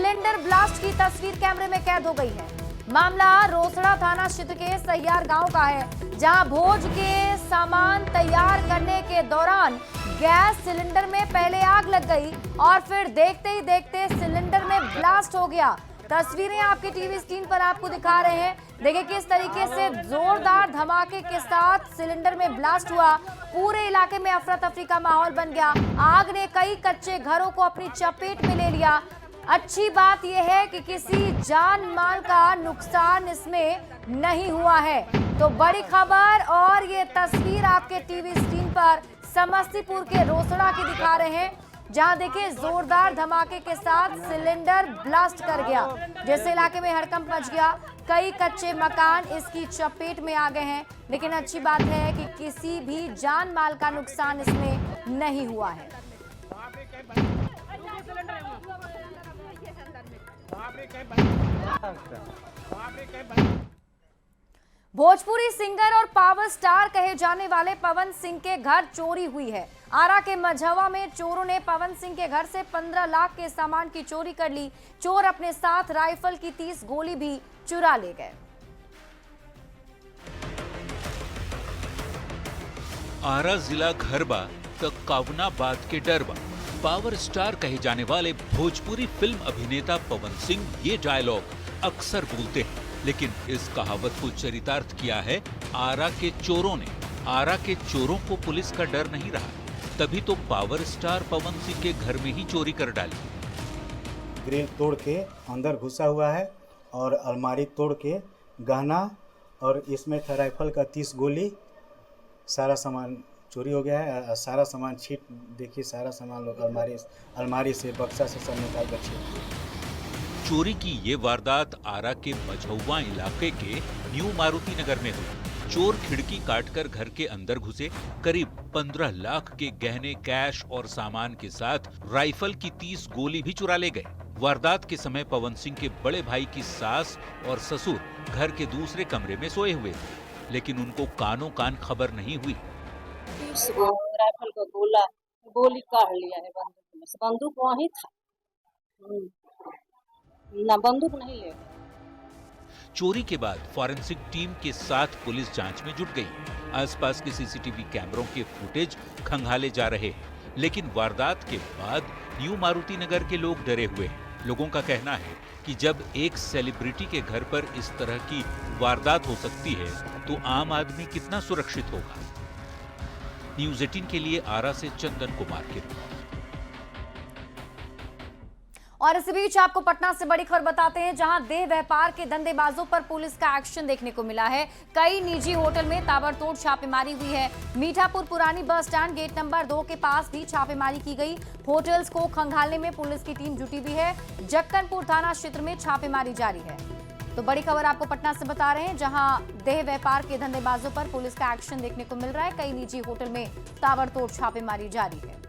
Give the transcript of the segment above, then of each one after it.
Cylinder blast की तस्वीर कैमरे में कैद हो गई है। मामला रोसड़ा थाना क्षेत्र के सैयार गांव का है, जहां भोज के सामान तैयार करने के दौरान गैस सिलेंडर में पहले आग लग गई और फिर देखते ही देखते सिलेंडर में ब्लास्ट हो गया। तस्वीरें आपके टीवी स्क्रीन पर आपको दिखा रहे हैं। देखिए किस तरीके से जोरदार धमाके के साथ सिलेंडर में ब्लास्ट हुआ। पूरे इलाके में अफरा तफरी का माहौल बन गया। आग ने कई कच्चे घरों को अपनी चपेट में ले लिया। अच्छी बात यह है कि किसी जान माल का नुकसान इसमें नहीं हुआ है। तो बड़ी खबर और ये तस्वीर आपके टीवी स्क्रीन पर समस्तीपुर के रोसड़ा की दिखा रहे हैं, जहां देखिए जोरदार धमाके के साथ सिलेंडर ब्लास्ट कर गया, जैसे इलाके में हड़कंप मच गया। कई कच्चे मकान इसकी चपेट में आ गए हैं, लेकिन अच्छी बात है कि किसी भी जान माल का नुकसान इसमें नहीं हुआ है। भोजपुरी सिंगर और पावर स्टार कहे जाने वाले पवन सिंह के घर चोरी हुई है। आरा के मझवा में चोरों ने पवन सिंह के घर से 15 लाख के सामान की चोरी कर ली। चोर अपने साथ राइफल की 30 गोली भी चुरा ले गए। आरा जिला घर बा तक कावना बात के डर बा। पावर स्टार कहे जाने वाले भोजपुरी फिल्म अभिनेता पवन सिंह ये डायलॉग अक्सर बोलते हैं, लेकिन इस कहावत को चरितार्थ किया है आरा के चोरों ने। आरा के चोरों को पुलिस का डर नहीं रहा, तभी तो पावर स्टार पवन सिंह के घर में ही चोरी कर डाली। ग्रिल तोड़ के अंदर घुसा हुआ है और अलमारी तोड़ के गहना और इसमें था राइफल का 30 गोली, सारा सामान चोरी हो गया है। सारा सामान छीट देखिए, सारा सामान लोग अलमारी से बक्सा से सब निकाल कर छीट। चोरी की ये वारदात आरा के मझौवा इलाके के न्यू मारुति नगर में हुई। चोर खिड़की काटकर घर के अंदर घुसे, करीब 15 लाख के गहने, कैश और सामान के साथ राइफल की 30 गोली भी चुरा ले गए। वारदात के समय पवन सिंह के बड़े भाई की सास और ससुर घर के दूसरे कमरे में सोए हुए थे, लेकिन उनको कानों कान खबर नहीं हुई। 30 गो राइफल का गोली काढ़ लिया है बंदूक में से। बंदूक वहीं था ना, बंदूक नहीं ले। चोरी के बाद फॉरेंसिक टीम के साथ पुलिस जांच में जुट गई। आसपास के सीसीटीवी कैमरों के फुटेज खंगाले जा रहे, लेकिन वारदात के बाद न्यू मारुति नगर के लोग डरे हुए हैं। लोगों का कहना है कि जब एक सेलिब्रिटी के घर पर इस तरह की वारदात हो सकती है, तो आम आदमी कितना सुरक्षित होगा। न्यूज़ 18 के लिए आरा से चंदन कुमार की रिपोर्ट। और इसी बीच आपको पटना से बड़ी खबर बताते हैं, जहां देह व्यापार के धंधेबाजों पर पुलिस का एक्शन देखने को मिला है। कई निजी होटल में ताबड़तोड़ छापेमारी हुई है। मीठापुर पुरानी बस स्टैंड गेट नंबर 2 के पास भी छापेमारी की गई। होटल्स को खंगालने में पुलिस की टीम जुटी हुई है। जक्कनपुर थाना क्षेत्र में छापेमारी जारी है। तो बड़ी खबर आपको पटना से बता रहे हैं, जहां देह व्यापार के धंधेबाजों पर पुलिस का एक्शन देखने को मिल रहा है। कई निजी होटल में ताबड़तोड़ छापेमारी जारी है।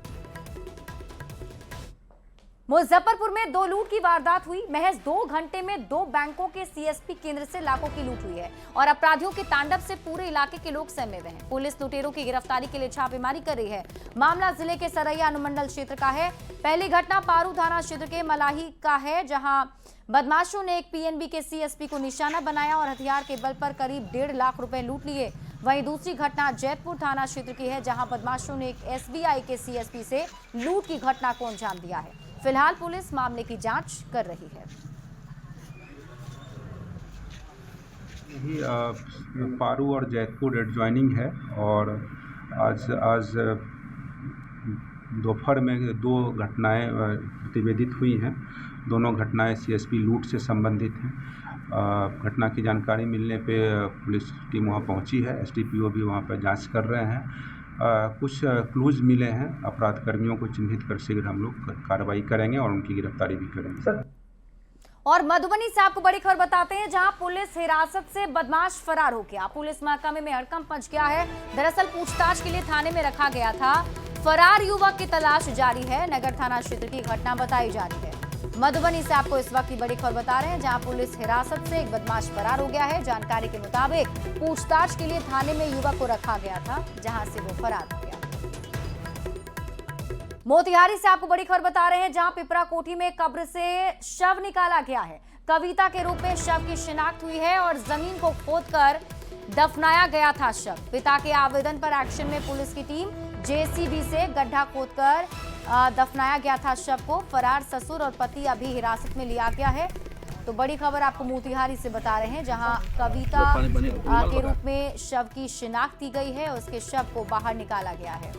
मुजफ्फरपुर में 2 लूट की वारदात हुई। महज 2 घंटे में 2 बैंकों के सीएसपी केंद्र से लाखों की लूट हुई है और अपराधियों के तांडव से पूरे इलाके के लोग सहमे हुए हैं। पुलिस लुटेरों की गिरफ्तारी के लिए छापेमारी कर रही है। मामला जिले के सरैया अनुमंडल क्षेत्र का है। पहली घटना पारू थाना क्षेत्र के मलाही का है, जहां बदमाशों ने एक पीएनबी के सीएसपी को निशाना बनाया और हथियार के बल पर करीब 1.5 लाख रुपए लूट लिए। वहीं दूसरी घटना जैतपुर थाना क्षेत्र की है, जहां बदमाशों ने एक एसबीआई के सीएसपी से लूट की घटना को अंजाम दिया है। फिलहाल पुलिस मामले की जांच कर रही है। यही पारू और जैतपुर एडजॉइनिंग है और आज दोपहर में 2 घटनाएं प्रतिवेदित हुई हैं। दोनों घटनाएं सीएसपी लूट से संबंधित हैं। घटना की जानकारी मिलने पे पुलिस टीम वहां पहुंची है। एसडीपीओ भी वहां पर जांच कर रहे हैं। कुछ क्लूज मिले हैं। अपराध कर्मियों को चिन्हित कर शीघ्र हम लोग कार्रवाई करेंगे और उनकी गिरफ्तारी भी करेंगे। और मधुबनी से आपको बड़ी खबर बताते हैं, जहां पुलिस हिरासत से बदमाश फरार हो गया। पुलिस महकमे में हड़कंप मच गया है। दरअसल पूछताछ के लिए थाने में रखा गया था। फरार युवक की तलाश जारी है। नगर थाना क्षेत्र की घटना बताई जा रही है। मधुबनी से आपको इस वक्त की बड़ी खबर बता रहे हैं, जहां पुलिस हिरासत से एक बदमाश फरार हो गया है। जानकारी के मुताबिक पूछताछ के लिए थाने में युवक को रखा गया था, जहां से वो फरार हो गया। मोतिहारी से आपको बड़ी खबर बता रहे हैं, जहां पिपरा कोठी में कब्र से शव निकाला गया है। कविता के रूप में शव की शिनाख्त हुई है और जमीन को खोदकर दफनाया गया था शव। पिता के आवेदन पर एक्शन में पुलिस की टीम, जेसीबी से गड्ढा खोदकर दफनाया गया था शव को। फरार ससुर और पति अभी हिरासत में लिया गया है। तो बड़ी खबर आपको मोतिहारी से बता रहे हैं, जहां कविता के रूप में शव की शिनाख्त की गई है, उसके शव को बाहर निकाला गया है।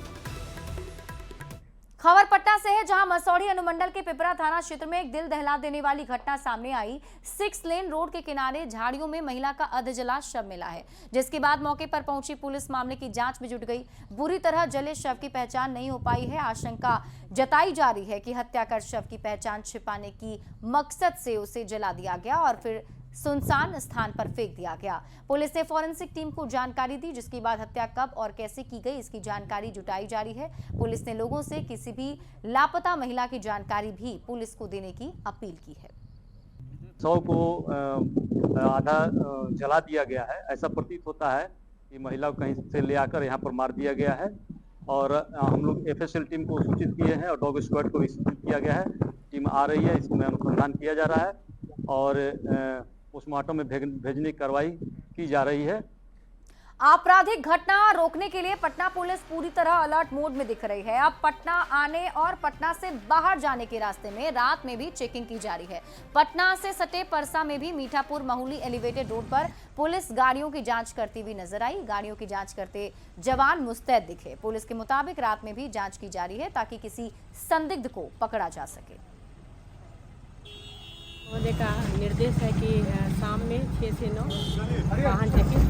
खबर पटना से है, जहां मसौढ़ी अनुमंडल के पिपरा थाना क्षेत्र में एक दिल दहला देने वाली घटना सामने आई। 6 लेन रोड के किनारे झाड़ियों में महिला का अधजला शव मिला है, जिसके बाद मौके पर पहुंची पुलिस मामले की जांच में जुट गई। बुरी तरह जले शव की पहचान नहीं हो पाई है। आशंका जताई जा रही है कि हत्या कर शव की पहचान छिपाने की मकसद से उसे जला दिया गया और फिर सुनसान स्थान पर फेंक दिया गया। पुलिस ने फॉरेंसिक टीम को जानकारी दी, जिसके बाद हत्या कब और कैसे की गई इसकी जानकारी जुटाई जा रही है। पुलिस ने लोगों से किसी भी लापता महिला की जानकारी भी पुलिस को देने की अपील की है। शव को आधा जला दिया गया है। ऐसा प्रतीत होता है कि महिला को कहीं से ले आकर यहाँ पर मार दिया गया है और हम लोग एफएसएल टीम को सूचित किए हैं और डॉग स्क्वाड को भी सूचित किया गया है। टीम आ रही है, इसमें अनुसंधान किया जा रहा है और पोस्टमार्टम में भेजने की कार्रवाई की जा रही है। आपराधिक घटना रोकने के लिए पटना पुलिस पूरी तरह अलर्ट मोड में दिख रही है। अब पटना आने और पटना से बाहर जाने के रास्ते में रात में भी चेकिंग की जा रही है। पटना से सटे परसा में भी मीठापुर महूली एलिवेटेड रोड पर पुलिस गाड़ियों की जांच करती हुई नजर आई। गाड़ियों की जांच करते जवान मुस्तैद दिखे। पुलिस के मुताबिक रात में भी जांच की जा रही है ताकि किसी संदिग्ध को पकड़ा जा सके। महोदय का निर्देश है कि शाम में 6 से 9 वाहन चेकिंग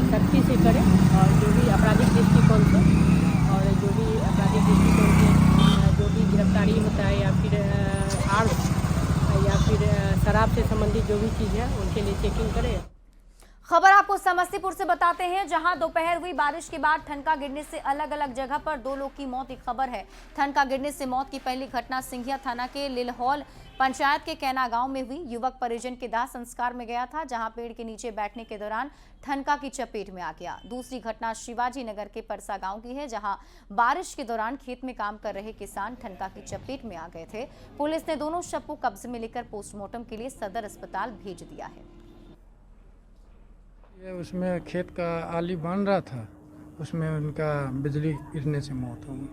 सख्ती से करें और जो भी आपराधिक दृष्टिकोण से और जो भी आपराधिक दृष्टिकोण से जो भी गिरफ्तारी होता है या फिर आर्म्स या फिर शराब से संबंधित जो भी चीज़ है उनके लिए चेकिंग करें। खबर आपको समस्तीपुर से बताते हैं, जहां दोपहर हुई बारिश के बाद ठनका गिरने से अलग अलग जगह पर 2 लोग की मौत की खबर है। ठनका गिरने से मौत की पहली घटना सिंघिया थाना के लिलहौल पंचायत के कैना गांव में हुई। युवक परिजन के दाह संस्कार में गया था, जहां पेड़ के नीचे बैठने के दौरान ठनका की चपेट में आ गया। दूसरी घटना शिवाजी नगर के परसा गांव की है, जहां बारिश के दौरान खेत में काम कर रहे किसान ठनका की चपेट में आ गए थे। पुलिस ने दोनों शव को कब्जे में लेकर पोस्टमार्टम के लिए सदर अस्पताल भेज दिया है। ये उसमें खेत का आली बन रहा था, उसमें उनका बिजली गिरने से मौत हो गई।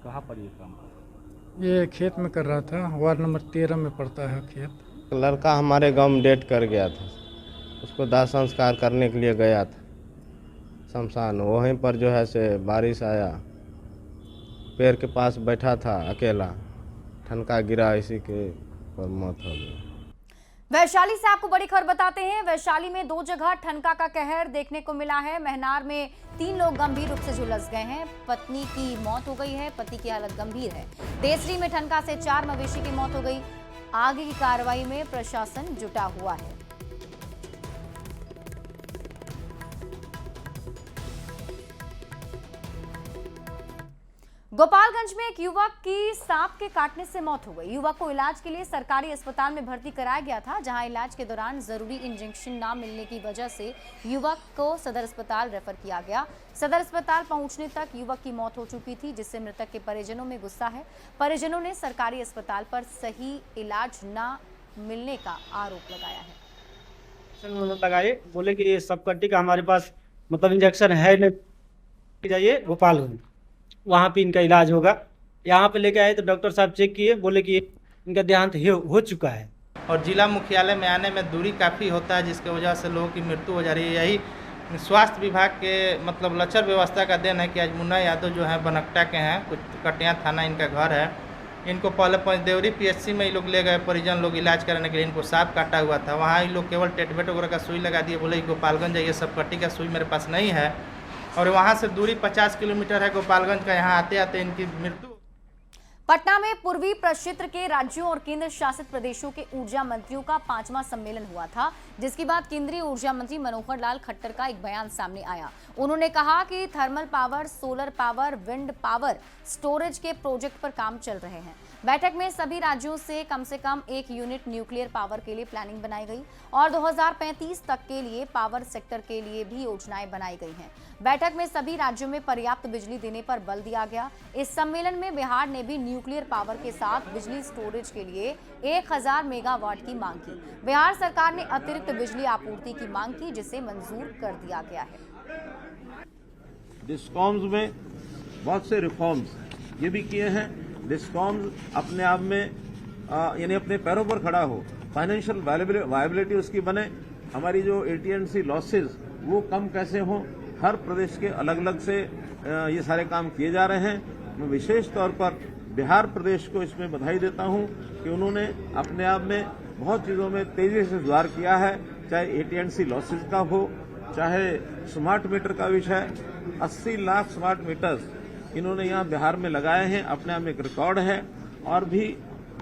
कहाँ पर ये काम? ये खेत में कर रहा था, वार्ड नंबर 13 में पड़ता है खेत। लड़का हमारे गांव में डेथ कर गया था, उसको दाह संस्कार करने के लिए गया था शमशान। वहीं पर जो है से बारिश आया, पेड़ के पास बैठा था अकेला, ठनका गिरा, इसी के पर मौत हो गई। वैशाली से आपको बड़ी खबर बताते हैं। वैशाली में 2 जगह ठनका का कहर देखने को मिला है। महनार में 3 लोग गंभीर रूप से झुलस गए हैं। पत्नी की मौत हो गई है, पति की हालत गंभीर है। देसरी में ठनका से 4 मवेशी की मौत हो गई। आगे की कार्रवाई में प्रशासन जुटा हुआ है। गोपालगंज में एक युवक की सांप के काटने से मौत हो गई। युवक को इलाज के लिए सरकारी अस्पताल में भर्ती कराया गया था, जहां इलाज के दौरान जरूरी इंजेक्शन ना मिलने की वजह से युवक को सदर अस्पताल रेफर किया गया। सदर अस्पताल पहुंचने तक युवक की मौत हो चुकी थी, जिससे मृतक के परिजनों में गुस्सा है। परिजनों ने सरकारी अस्पताल पर सही इलाज न मिलने का आरोप लगाया है। लगाए, बोले कि ये सब कट्टी का हमारे पास मतलब इंजेक्शन है नहीं, जाइए गोपालगंज, वहाँ पे इनका इलाज होगा। यहाँ पे लेके आए तो डॉक्टर साहब चेक किए, बोले कि इनका देहांत हो चुका है। और जिला मुख्यालय में आने में दूरी काफ़ी होता है, जिसकी वजह से लोगों की मृत्यु हो जा रही है। यही स्वास्थ्य विभाग के मतलब लचर व्यवस्था का देन है कि आज मुन्ना यादव जो है बनकटा के हैं, कुछ कटिया थाना इनका घर है। इनको पहले पंचदेवरी PHC में ये लोग ले गए, परिजन लोग इलाज कराने के लिए। इनको सांप काटा हुआ था, वहाँ ये लोग केवल टेटवेट वगैरह का सुई लगा दिए, बोले गोपालगंज जाइए, सब कट्टी का सुई मेरे पास नहीं है। और वहां से दूरी 50 किलोमीटर है गोपालगंज का। यहाँ आते आते इनकी मृत्यु। पटना में पूर्वी प्रक्षेत्र के राज्यों और केंद्र शासित प्रदेशों के ऊर्जा मंत्रियों का 5वां सम्मेलन हुआ था, जिसके बाद केंद्रीय ऊर्जा मंत्री मनोहर लाल खट्टर का एक बयान सामने आया। उन्होंने कहा कि thermal power, solar power, wind power storage के प्रोजेक्ट पर काम चल रहे हैं। बैठक में सभी राज्यों से कम 1 यूनिट न्यूक्लियर पावर के लिए प्लानिंग बनाई गई और 2035 तक के लिए पावर सेक्टर के लिए भी योजनाएं बनाई गई हैं। बैठक में सभी राज्यों में पर्याप्त बिजली देने पर बल दिया गया। इस सम्मेलन में बिहार ने भी न्यूक्लियर पावर के साथ बिजली स्टोरेज के लिए 1000 मेगावाट की मांग की। बिहार सरकार ने अतिरिक्त बिजली आपूर्ति की मांग की, जिसे मंजूर कर दिया गया है। डिस्कॉम्स में बहुत से रिफॉर्म्स ये भी किए हैं। डिस्कॉम्स अपने आप में यानी अपने पैरों पर खड़ा हो, फाइनेंशियल वायबिलिटी उसकी बने, हमारी जो AT&C लॉसेज वो कम कैसे हो, हर प्रदेश के अलग अलग से ये सारे काम किए जा रहे हैं। मैं विशेष तौर पर बिहार प्रदेश को इसमें बधाई देता हूं कि उन्होंने अपने आप में बहुत चीज़ों में तेजी से सुधार किया है, चाहे AT&C लॉसेज का हो, चाहे स्मार्ट मीटर का विषय। 80 लाख स्मार्ट मीटर्स इन्होंने यहाँ बिहार में लगाए हैं, अपने आप में एक रिकॉर्ड है। और भी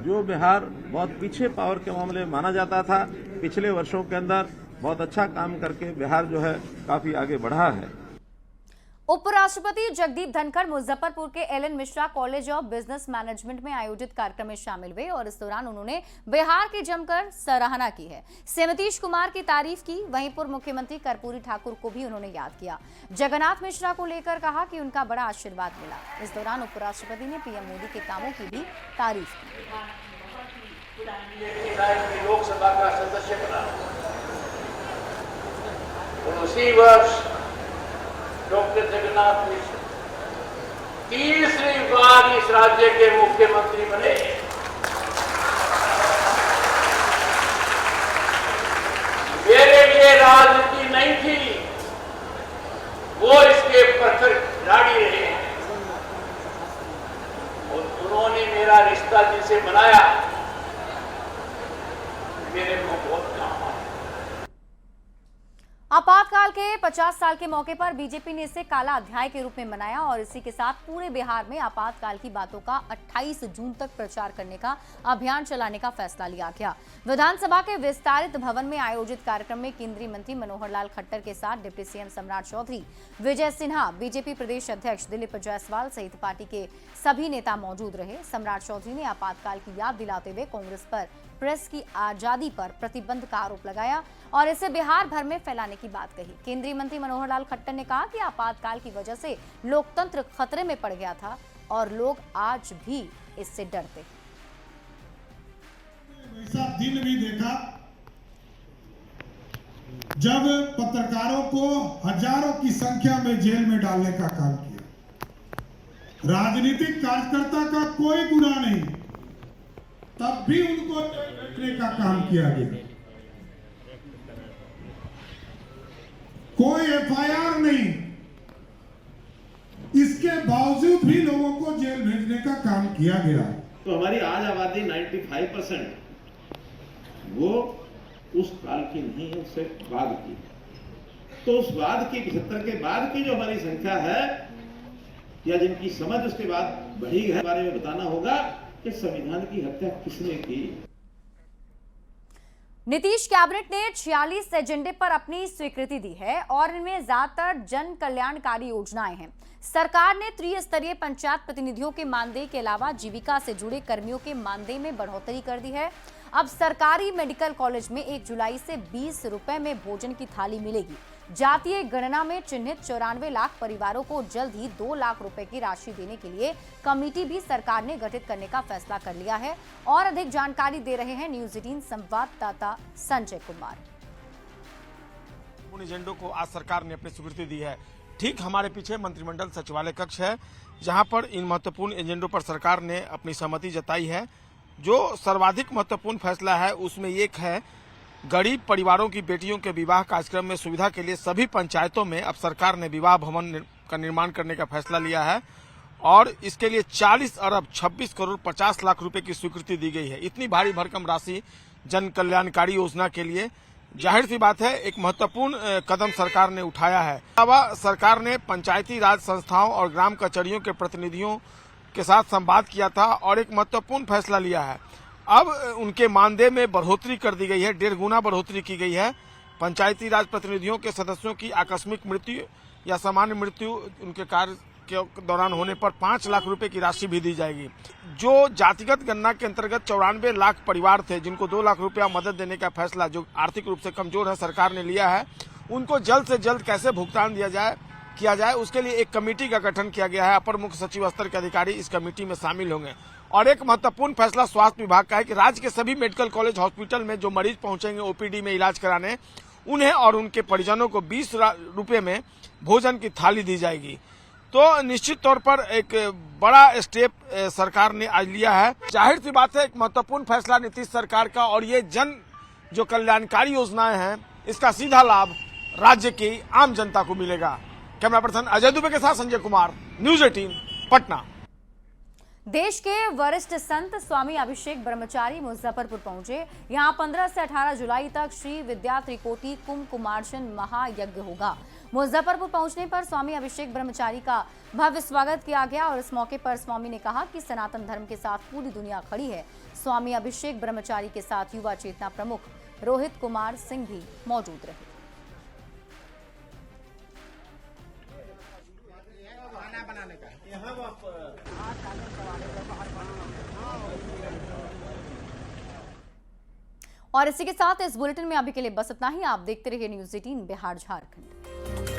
जो बिहार बहुत पीछे पावर के मामले में माना जाता था, पिछले वर्षों के अंदर बहुत अच्छा काम करके बिहार जो है काफी आगे बढ़ा है। उपराष्ट्रपति जगदीप धनखड़ मुजफ्फरपुर के LN. Mishra college of business management में आयोजित कार्यक्रम में शामिल हुए और इस दौरान उन्होंने बिहार की जमकर सराहना की है। नीतीश कुमार की तारीफ की। वहीं पूर्व मुख्यमंत्री कर्पूरी ठाकुर को भी उन्होंने याद किया। जगन्नाथ मिश्रा को लेकर कहा कि उनका बड़ा आशीर्वाद मिला। इस दौरान उपराष्ट्रपति ने पीएम मोदी के कामों की भी तारीफ की। लोकसभा का सदस्य बना उसी वर्ष डॉक्टर जगन्नाथ मिश्र तीसरी बार इस राज्य के मुख्यमंत्री बने। मेरे लिए राजनीति नहीं थी, वो इसके प्रखर खिलाड़ी रहे हैं और उन्होंने मेरा रिश्ता जिनसे बनाया मेरे को बहुत काम आया। आपातकाल के 50 साल के मौके पर बीजेपी ने इसे काला अध्याय के रूप में मनाया और इसी के साथ पूरे बिहार में आपातकाल की बातों का 28 जून तक प्रचार करने का अभियान चलाने का फैसला लिया गया। विधानसभा के विस्तारित भवन में आयोजित कार्यक्रम में केंद्रीय मंत्री मनोहर लाल खट्टर के साथ डिप्टी सीएम सम्राट चौधरी, विजय सिन्हा, बीजेपी प्रदेश अध्यक्ष दिलीप जायसवाल सहित पार्टी के सभी नेता मौजूद रहे। सम्राट चौधरी ने आपातकाल की याद दिलाते हुए कांग्रेस पर प्रेस की आजादी पर प्रतिबंध का आरोप लगाया और इसे बिहार भर में फैलाने की बात कही। केंद्रीय मंत्री मनोहर लाल खट्टर ने कहा कि आपातकाल की वजह से लोकतंत्र खतरे में पड़ गया था और लोग आज भी इससे डरते हैं। वैसा दिन भी देखा जब पत्रकारों को हजारों की संख्या में जेल में डालने का काम किया। राजनीतिक कार्यकर्ता का कोई गुनाह नहीं, तब भी उनको रोकने का काम किया गया। कोई FIR नहीं, इसके बावजूद भी लोगों को जेल भेजने का काम किया गया। तो हमारी आज आबादी 95% वो उस काल की नहीं है, उससे बाद की। तो उस बाद की 75 के बाद की जो हमारी संख्या है या जिनकी समझ उसके बाद बढ़ी है, बारे में बताना होगा कि संविधान की हत्या किसने की। नीतीश कैबिनेट ने 46 एजेंडे पर अपनी स्वीकृति दी है और इनमें ज्यादातर जन कल्याणकारी योजनाएं हैं। सरकार ने त्रिस्तरीय पंचायत प्रतिनिधियों के मानदेय के अलावा जीविका से जुड़े कर्मियों के मानदेय में बढ़ोतरी कर दी है। अब सरकारी मेडिकल कॉलेज में 1 जुलाई से 20 रुपए में भोजन की थाली मिलेगी। जातीय गणना में चिन्हित 94 लाख परिवारों को जल्द ही 2 लाख रुपए की राशि देने के लिए कमेटी भी सरकार ने गठित करने का फैसला कर लिया है। और अधिक जानकारी दे रहे हैं न्यूज 18 संवाददाता संजय कुमार। उन एजेंडों को आज सरकार ने अपनी स्वीकृति दी है। ठीक हमारे पीछे मंत्रिमंडल सचिवालय कक्ष है, जहां पर इन महत्वपूर्ण एजेंडों पर सरकार ने अपनी सहमति जताई है। जो सर्वाधिक महत्वपूर्ण फैसला है उसमें एक है, गरीब परिवारों की बेटियों के विवाह कार्यक्रम में सुविधा के लिए सभी पंचायतों में अब सरकार ने विवाह भवन का निर्माण करने का फैसला लिया है और इसके लिए 40 अरब 26 करोड़ 50 लाख रुपए की स्वीकृति दी गई है। इतनी भारी भरकम राशि जन कल्याणकारी योजना के लिए जाहिर सी बात है एक महत्वपूर्ण कदम सरकार ने उठाया है। अलावा सरकार ने पंचायती राज संस्थाओं और ग्राम कचहरियों के प्रतिनिधियों के साथ संवाद किया था और एक महत्वपूर्ण फैसला लिया है। अब उनके मानदेय में बढ़ोतरी कर दी गई है, 1.5 गुना बढ़ोतरी की गई है। पंचायती राज प्रतिनिधियों के सदस्यों की आकस्मिक मृत्यु या सामान्य मृत्यु उनके कार्य के दौरान होने पर 5 लाख रुपए की राशि भी दी जाएगी। जो जातिगत गणना के अंतर्गत 94 लाख परिवार थे जिनको 2 लाख रुपया मदद देने का फैसला जो आर्थिक रूप से कमजोर है सरकार ने लिया है, उनको जल्द से जल्द कैसे भुगतान किया जाए उसके लिए एक कमेटी का गठन किया गया है। अपर मुख्य सचिव स्तर के अधिकारी इस कमेटी में शामिल होंगे। और एक महत्वपूर्ण फैसला स्वास्थ्य विभाग का है कि राज्य के सभी मेडिकल कॉलेज हॉस्पिटल में जो मरीज पहुंचेंगे ओपीडी में इलाज कराने, उन्हें और उनके परिजनों को 20 रुपए में भोजन की थाली दी जाएगी। तो निश्चित तौर पर एक बड़ा स्टेप सरकार ने आज लिया है। जाहिर सी बात है एक महत्वपूर्ण फैसला नीतीश सरकार का, और ये जो कल्याणकारी योजनाएं हैं इसका सीधा लाभ राज्य की आम जनता को मिलेगा। कैमरा पर्सन अजय दुबे के साथ संजय कुमार, न्यूज 18 पटना। देश के वरिष्ठ संत स्वामी अभिषेक ब्रह्मचारी मुजफ्फरपुर पहुंचे। यहां 15 से 18 जुलाई तक श्री विद्या त्रिकोटि कुमकुमार्चन महायज्ञ होगा। मुजफ्फरपुर पहुंचने पर स्वामी अभिषेक ब्रह्मचारी का भव्य स्वागत किया गया और इस मौके पर स्वामी ने कहा कि सनातन धर्म के साथ पूरी दुनिया खड़ी है। स्वामी अभिषेक ब्रह्मचारी के साथ युवा चेतना प्रमुख रोहित कुमार सिंह भी मौजूद रहे। और इसी के साथ इस बुलेटिन में अभी के लिए बस इतना ही। आप देखते रहिए न्यूज़ 18 बिहार झारखंड।